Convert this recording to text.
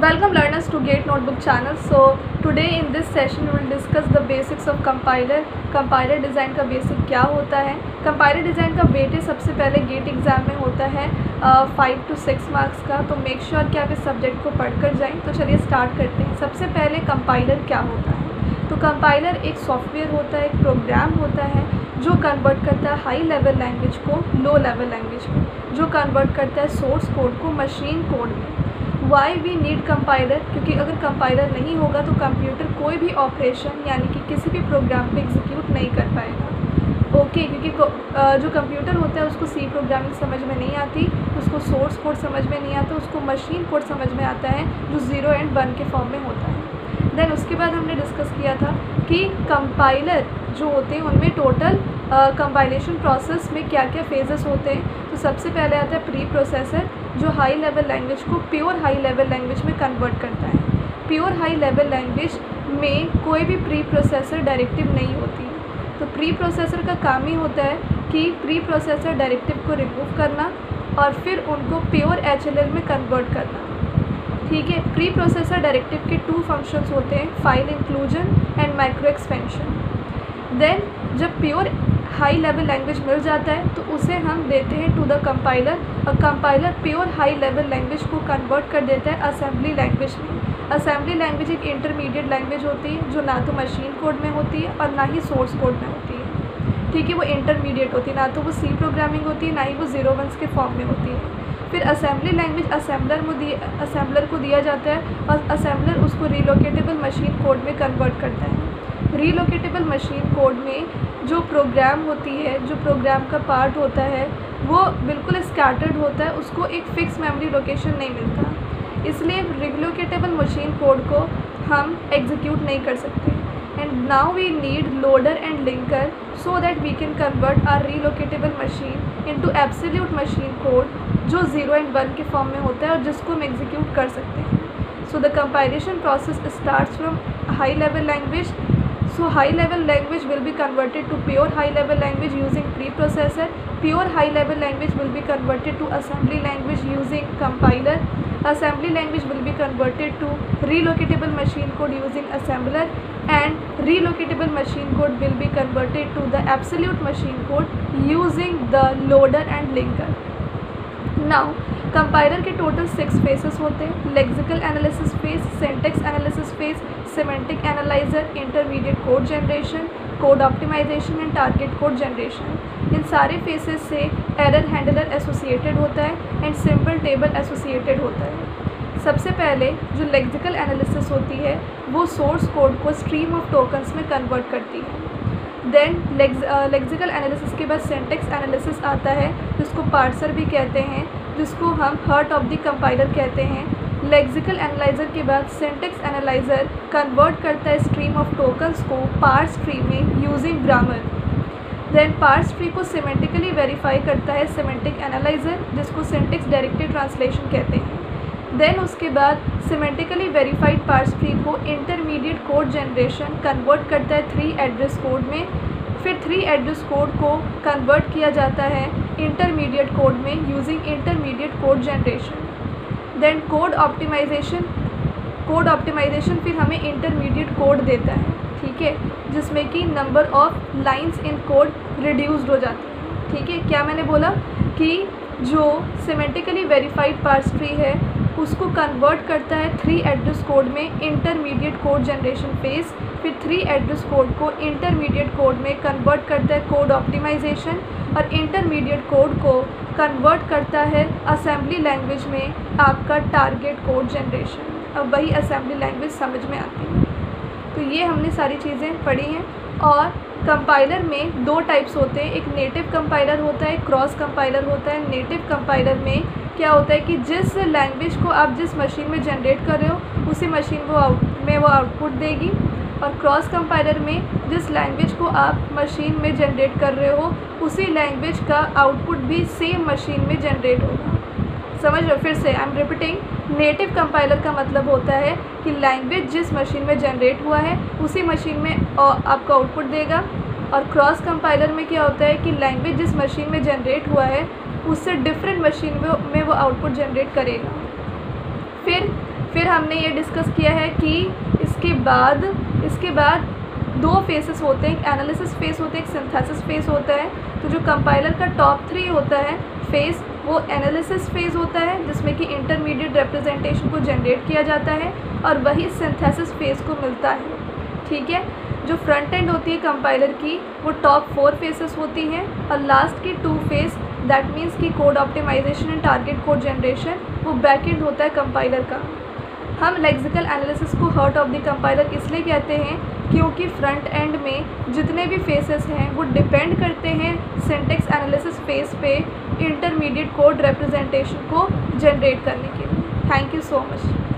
Welcome learners to Gate Notebook channel. So today in this session we will discuss the basics of compiler. Compiler design का basic क्या होता है। Compiler design का weightage सबसे पहले gate exam में होता है 5 to 6 मार्क्स का, तो मेक श्योर कि आप इस सब्जेक्ट को पढ़ कर जाएँ। तो चलिए स्टार्ट करते हैं। सबसे पहले कंपाइलर क्या होता है। तो कंपाइलर एक सॉफ्टवेयर होता है, एक प्रोग्राम होता है जो कन्वर्ट करता है हाई लेवल लैंग्वेज को लो लेवल लैंग्वेज में, जो कन्वर्ट करता है सोर्स कोड को मशीन कोड में। वाई वी नीड कंपाइलर, क्योंकि अगर कंपाइलर नहीं होगा तो कंप्यूटर कोई भी ऑपरेशन यानी कि किसी भी प्रोग्राम पे एग्जीक्यूट नहीं कर पाएगा। ओके, क्योंकि जो कंप्यूटर होता है उसको सी प्रोग्रामिंग समझ में नहीं आती, उसको सोर्स कोड समझ में नहीं आता, उसको मशीन कोड समझ में आता है जो 0 and 1 के फॉर्म में होता है। देन उसके बाद हमने डिस्कस किया था कि कंपाइलर जो होते हैं उनमें टोटल कंपाइलेशन प्रोसेस में क्या क्या फेजेस होते हैं। तो सबसे पहले आता है प्री प्रोसेसर, जो हाई लेवल लैंग्वेज को प्योर हाई लेवल लैंग्वेज में कन्वर्ट करता है। प्योर हाई लेवल लैंग्वेज में कोई भी प्री प्रोसेसर डायरेक्टिव नहीं होती। तो प्री प्रोसेसर का काम ही होता है कि प्री प्रोसेसर डायरेक्टिव को रिमूव करना और फिर उनको प्योर HLL में कन्वर्ट करना। ठीक है, प्री प्रोसेसर डायरेक्टिव के 2 फंक्शंस होते हैं, file inclusion and micro expansion. Then जब प्योर हाई लेवल लैंग्वेज मिल जाता है तो उसे हम देते हैं टू द कंपाइलर, और compiler pure high level language को कन्वर्ट कर देता है असेंबली लैंग्वेज में। असेंबली लैंग्वेज एक इंटरमीडिएट लैंग्वेज होती है जो ना तो मशीन कोड में होती है और ना ही सोर्स कोड में होती है। ठीक है, वो इंटरमीडिएट होती है, ना तो वो सी प्रोग्रामिंग होती है, ना ही वो 0-1 के फॉर्म में होती है। फिर असेंबली लैंग्वेज असेंबलर को दिया जाता है और असेंबलर उसको रिलोकेटेबल मशीन कोड में कन्वर्ट करता है। रिलोकेटेबल मशीन कोड में जो प्रोग्राम होती है, जो प्रोग्राम का पार्ट होता है वो बिल्कुल स्कैटर्ड होता है, उसको एक फ़िक्स मेमोरी लोकेशन नहीं मिलता, इसलिए रिलोकेटेबल मशीन कोड को हम एग्जीक्यूट नहीं कर सकते। And now we need loader and linker so that we can convert our relocatable machine into absolute machine code जो 0 and 1 के फॉर्म में होता है और जिसको हम एग्जीक्यूट कर सकते हैं। So the compilation process starts from high level language. So high level language will be converted to pure high level language using preprocessor. Pure high level language will be converted to assembly language using compiler. Assembly language will be converted to relocatable machine code using assembler, and relocatable machine code will be converted to the absolute machine code using the loader and linker. Now compiler के total 6 phases होते हैं, lexical analysis phase, syntax analysis phase, semantic analyser, intermediate code generation, code optimisation and target code generation. इन सारे phases से error handler associated होता है and simple table associated होता है। सबसे पहले जो लेक्सिकल एनालिसिस होती है वो सोर्स कोड को स्ट्रीम ऑफ टोकन्स में कन्वर्ट करती है। देन लेक्सिकल एनालिसिस के बाद सिंटैक्स एनालिसिस आता है, जिसको पार्सर भी कहते हैं, जिसको हम हार्ट ऑफ द कंपाइलर कहते हैं। लेक्सिकल एनालाइजर के बाद सिंटैक्स एनालाइजर कन्वर्ट करता है स्ट्रीम ऑफ टोकन्स को पार्स ट्री में using grammar. Then parse tree को सिमेंटिकली वेरीफाई करता है सिमेंटिक एनालाइजर, जिसको सिंटैक्स डायरेक्टेड ट्रांसलेशन कहते हैं। देन उसके बाद सिमेंटिकली वेरीफाइड पार्स ट्री को इंटरमीडिएट कोड जनरेशन कन्वर्ट करता है 3 एड्रेस कोड में। फिर 3 एड्रेस कोड को कन्वर्ट किया जाता है इंटरमीडिएट कोड में using intermediate code generation. Then code optimisation फिर हमें इंटरमीडिएट कोड देता है, ठीक है, जिसमें कि number of lines in code reduced हो जाती है। ठीक है, क्या मैंने बोला कि जो सिमेंटिकली वेरीफाइड पार्स ट्री है उसको कन्वर्ट करता है 3 एड्रेस कोड में इंटरमीडिएट कोड जनरेशन फेज, फिर 3 एड्रेस कोड को इंटरमीडिएट कोड में कन्वर्ट करता है कोड ऑप्टिमाइजेशन, और इंटरमीडिएट कोड को कन्वर्ट करता है असेंबली लैंग्वेज में आपका टारगेट कोड जनरेशन। अब वही असेंबली लैंग्वेज समझ में आती है। तो ये हमने सारी चीज़ें पढ़ी हैं। और कंपाइलर में 2 टाइप्स होते हैं, एक नेटिव कंपाइलर होता है, क्रॉस कंपाइलर होता है। नेटिव कंपाइलर में क्या होता है कि जिस लैंग्वेज को आप जिस मशीन में जनरेट कर रहे हो उसी मशीन में वो आउटपुट देगी, और क्रॉस कंपाइलर में जिस लैंग्वेज को आप मशीन में जनरेट कर रहे हो उसी लैंग्वेज का आउटपुट भी सेम मशीन में जनरेट होगा। समझ लो, फिर से I am repeating. Native compiler का मतलब होता है कि लैंग्वेज जिस मशीन में जनरेट हुआ है उसी मशीन में आपको आउटपुट देगा, और क्रॉस कंपाइलर में क्या होता है कि लैंग्वेज जिस मशीन में जनरेट हुआ है उससे डिफरेंट मशीन में वो आउटपुट जनरेट करेगा। फिर फिर हमने ये डिस्कस किया है कि इसके बाद दो फेसेस होते हैं, एक एनालिसिस फेस होता है, एक सिंथेसिस फेस होता है। तो जो कंपाइलर का टॉप 3 होता है फेस, वो एनालिसिस फेज़ होता है जिसमें कि इंटरमीडिएट रिप्रेजेंटेशन को जनरेट किया जाता है, और वही सिंथेसिस फेज़ को मिलता है। ठीक है, जो फ्रंट एंड होती है कंपाइलर की वो टॉप 4 फेसेस होती हैं, और लास्ट की 2 फेस दैट मीन्स कि code optimisation and target code generation, वो बैक एंड होता है कंपाइलर का। हम लेक्सिकल एनालिसिस को हार्ट ऑफ द कंपाइलर इसलिए कहते हैं क्योंकि फ्रंट एंड में जितने भी फेसेस हैं वो डिपेंड करते हैं सिंटेक्स एनालिसिस फेस पे इंटरमीडिएट कोड रिप्रेजेंटेशन को जनरेट करने के लिए। Thank you so much.